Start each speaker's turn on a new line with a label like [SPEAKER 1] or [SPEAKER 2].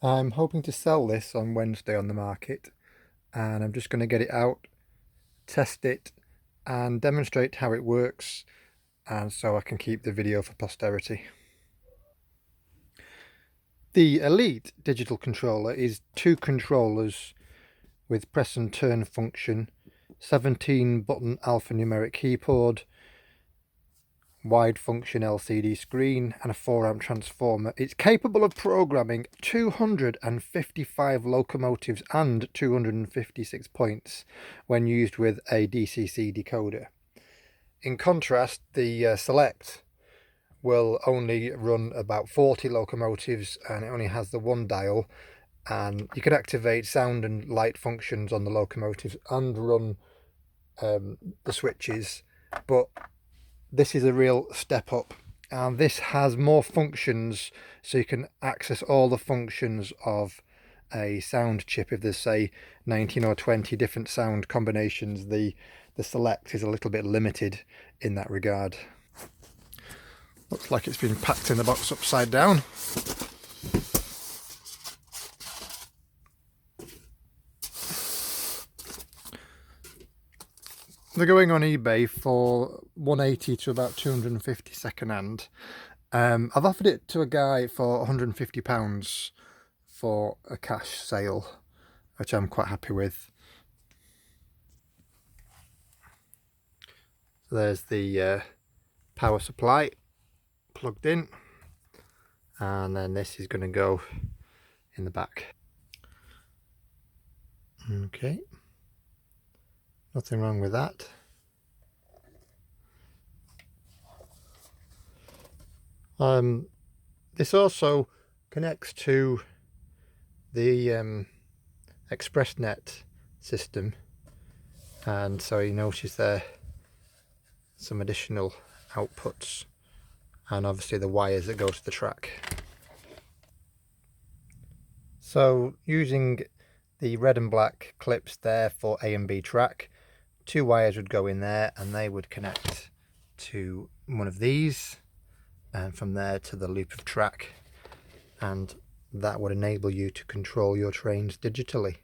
[SPEAKER 1] I'm hoping to sell this on Wednesday on the market, and I'm just going to get it out, test it, and demonstrate how it works, and so I can keep the video for posterity. The Elite digital controller is 2 controllers with press and turn function, 17 button alphanumeric keyboard, wide function LCD screen, and a 4-amp transformer. It's capable of programming 255 locomotives and 256 points when used with a DCC decoder. In contrast, the Select will only run about 40 locomotives, and it only has the 1 dial, and you can activate sound and light functions on the locomotives and run the switches, but this is a real step up, and this has more functions, so you can access all the functions of a sound chip. If there's, say, 19 or 20 different sound combinations, the Select is a little bit limited in that regard. Looks like it's been packed in the box upside down. They're going on eBay for 180 to about 250 second hand. I've offered it to a guy for £150 for a cash sale, which I'm quite happy with. So there's the power supply plugged in, and then this is going to go in the back. Okay, nothing wrong with that. This also connects to the ExpressNet system, and so you notice there some additional outputs, and obviously the wires that go to the track. So using the red and black clips there for A and B track, 2 wires would go in there, and they would connect to one of these, and from there to the loop of track, and that would enable you to control your trains digitally.